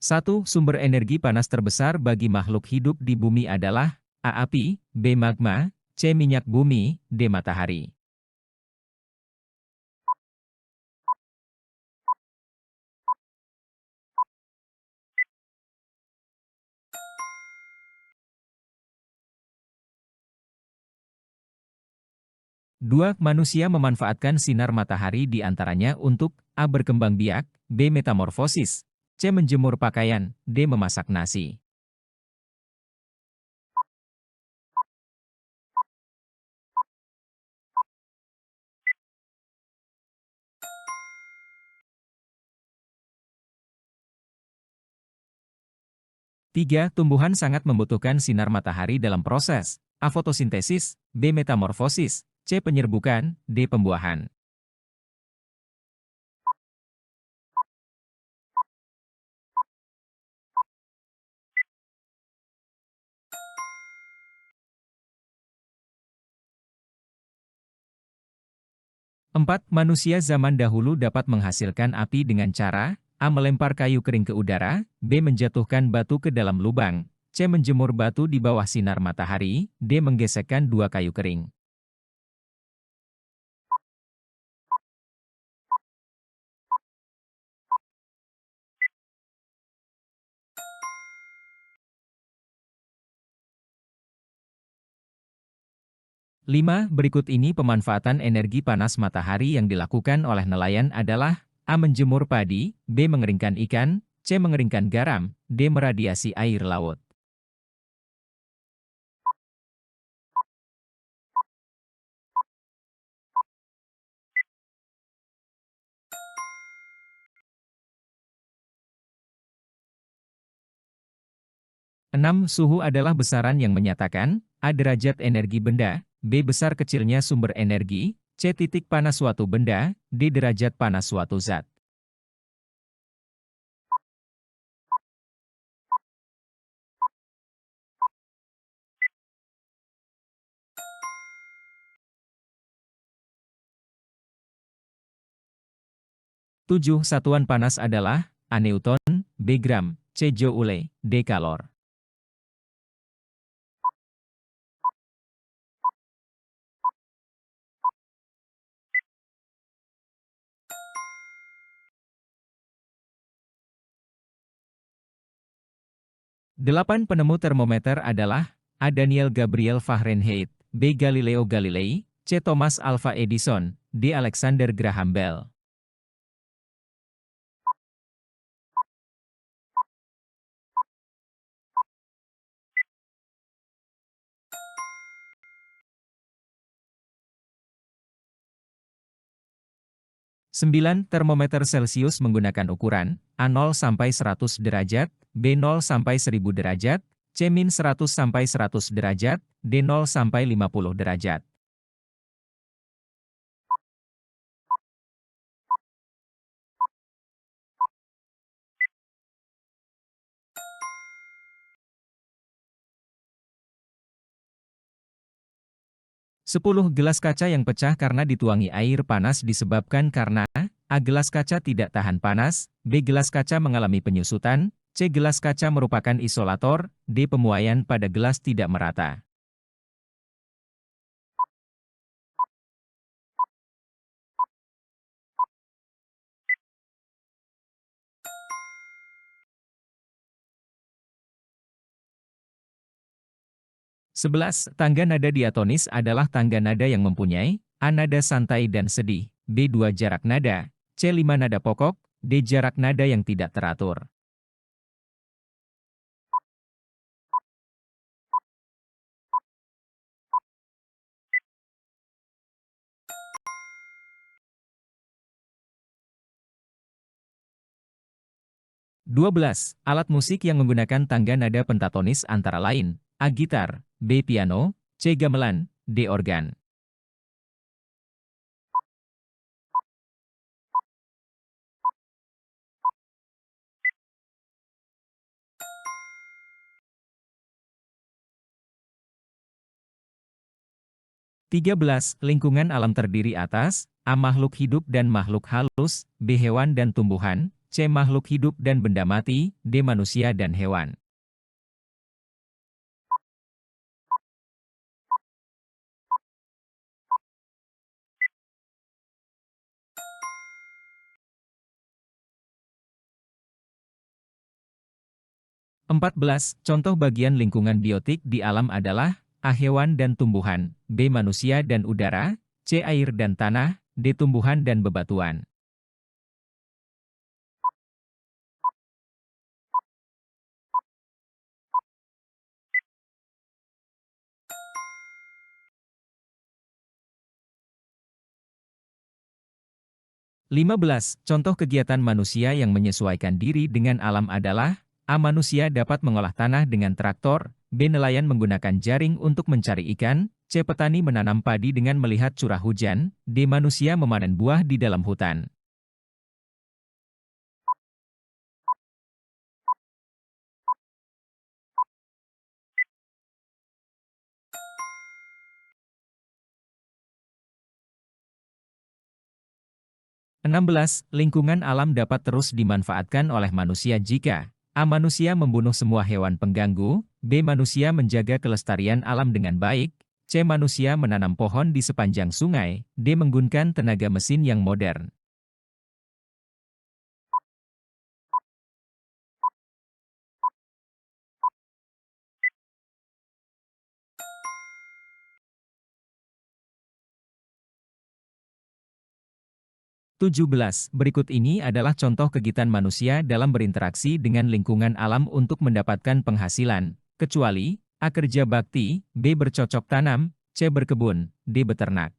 1. Sumber energi panas terbesar bagi makhluk hidup di bumi adalah A. Api, B. Magma, C. Minyak bumi, D. Matahari. 2. Manusia memanfaatkan sinar matahari di antaranya untuk A. Berkembang biak, B. Metamorfosis, C. Menjemur pakaian, D. Memasak nasi. 3. Tumbuhan sangat membutuhkan sinar matahari dalam proses A. Fotosintesis, B. Metamorfosis, C. Penyerbukan, D. Pembuahan. 4. Manusia zaman dahulu dapat menghasilkan api dengan cara A. Melempar kayu kering ke udara, B. Menjatuhkan batu ke dalam lubang, C. Menjemur batu di bawah sinar matahari, D. Menggesekkan 2 kayu kering. 5. Berikut ini pemanfaatan energi panas matahari yang dilakukan oleh nelayan adalah A. Menjemur padi, B. Mengeringkan ikan, C. Mengeringkan garam, D. Meradiasi air laut. 6. Suhu adalah besaran yang menyatakan A. Derajat energi benda, B. Besar kecilnya sumber energi, C. Titik panas suatu benda, D. Derajat panas suatu zat. 7. Satuan panas adalah A. Newton, B. Gram, C. Joule, D. Kalor. 8. Penemu termometer adalah A. Daniel Gabriel Fahrenheit, B. Galileo Galilei, C. Thomas Alva Edison, D. Alexander Graham Bell. 9. Termometer Celcius menggunakan ukuran A. 0 sampai 100 derajat, B. 0 sampai 1000 derajat, C. min 100 sampai 100 derajat, D. 0 sampai 50 derajat. 10. Gelas kaca yang pecah karena dituangi air panas disebabkan karena A. Gelas kaca tidak tahan panas, B. Gelas kaca mengalami penyusutan, C. Gelas kaca merupakan isolator, D. Pemuaian pada gelas tidak merata. 11. Tangga nada diatonis adalah tangga nada yang mempunyai A. Nada santai dan sedih, B. 2 jarak nada, C. 5 nada pokok, D. Jarak nada yang tidak teratur. 12. Alat musik yang menggunakan tangga nada pentatonis antara lain A. Gitar, B. Piano, C. Gamelan, D. Organ. 13. Lingkungan alam terdiri atas A. Makhluk hidup dan makhluk halus, B. Hewan dan tumbuhan, C. Makhluk hidup dan benda mati, D. Manusia dan hewan. Empat belas. Contoh bagian lingkungan biotik di alam adalah A. Hewan dan tumbuhan, B. Manusia dan udara, C. Air dan tanah, D. Tumbuhan dan bebatuan. 15. Contoh kegiatan manusia yang menyesuaikan diri dengan alam adalah A. Manusia dapat mengolah tanah dengan traktor, B. Nelayan menggunakan jaring untuk mencari ikan, C. Petani menanam padi dengan melihat curah hujan, D. Manusia memanen buah di dalam hutan. 16. Lingkungan alam dapat terus dimanfaatkan oleh manusia jika A. Manusia membunuh semua hewan pengganggu, B. Manusia menjaga kelestarian alam dengan baik, C. Manusia menanam pohon di sepanjang sungai, D. Menggunakan tenaga mesin yang modern. 17. Berikut ini adalah contoh kegiatan manusia dalam berinteraksi dengan lingkungan alam untuk mendapatkan penghasilan, kecuali A. Kerja bakti, B. Bercocok tanam, C. Berkebun, D. Beternak.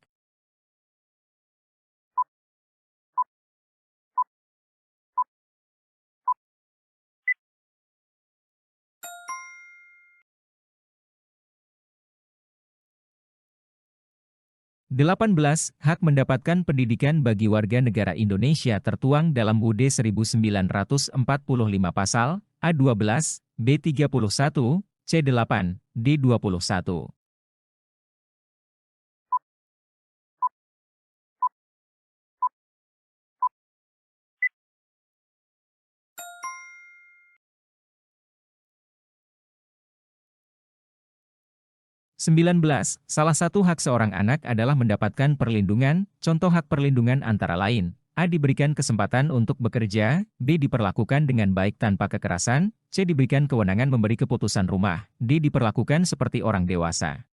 18. Hak mendapatkan pendidikan bagi warga negara Indonesia tertuang dalam UUD 1945 pasal A12, B31, C8, D21. 19. Salah satu hak seorang anak adalah mendapatkan perlindungan, contoh hak perlindungan antara lain. A. Diberikan kesempatan untuk bekerja, B. Diperlakukan dengan baik tanpa kekerasan, C. Diberikan kewenangan memberi keputusan rumah, D. Diperlakukan seperti orang dewasa.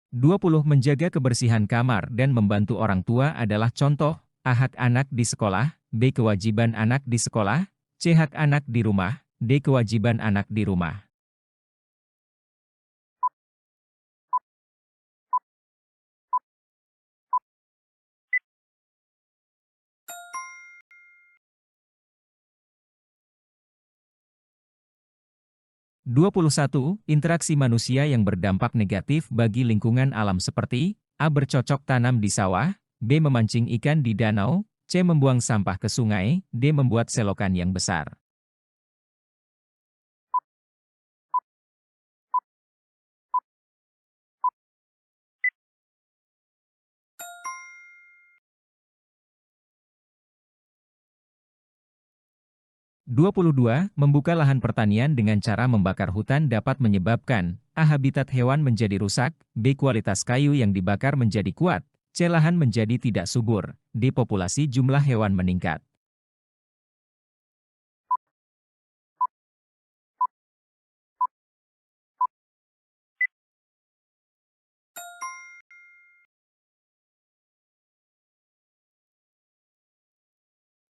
20. Menjaga kebersihan kamar dan membantu orang tua adalah contoh A. Hak anak di sekolah, B. Kewajiban anak di sekolah, C. Hak anak di rumah, D. Kewajiban anak di rumah. 21. Interaksi manusia yang berdampak negatif bagi lingkungan alam seperti A. Bercocok tanam di sawah, B. Memancing ikan di danau, C. Membuang sampah ke sungai, D. Membuat selokan yang besar. 22. Membuka lahan pertanian dengan cara membakar hutan dapat menyebabkan A. Habitat hewan menjadi rusak, B. Kualitas kayu yang dibakar menjadi kuat, C. Lahan menjadi tidak subur, D. Populasi jumlah hewan meningkat.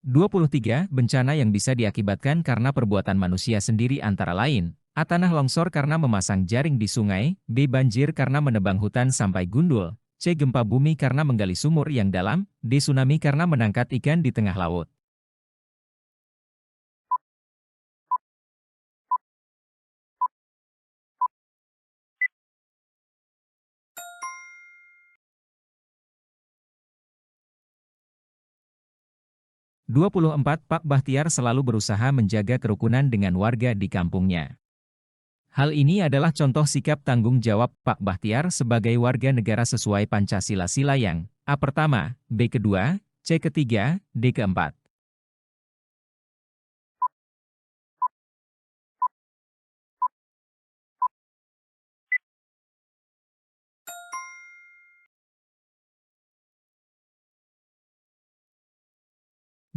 23. Bencana yang bisa diakibatkan karena perbuatan manusia sendiri antara lain A. Tanah longsor karena memasang jaring di sungai, B. Banjir karena menebang hutan sampai gundul, C. Gempa bumi karena menggali sumur yang dalam, D. Tsunami karena menangkap ikan di tengah laut. 24. Pak Bahtiar selalu berusaha menjaga kerukunan dengan warga di kampungnya. Hal ini adalah contoh sikap tanggung jawab Pak Bahtiar sebagai warga negara sesuai Pancasila sila yang A pertama, B kedua, C ketiga, D keempat.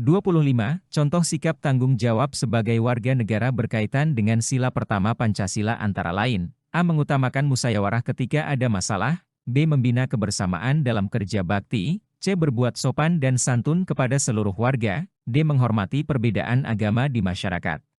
25. Contoh sikap tanggung jawab sebagai warga negara berkaitan dengan sila pertama Pancasila antara lain, A. Mengutamakan musyawarah ketika ada masalah, B. Membina kebersamaan dalam kerja bakti, C. Berbuat sopan dan santun kepada seluruh warga, D. Menghormati perbedaan agama di masyarakat.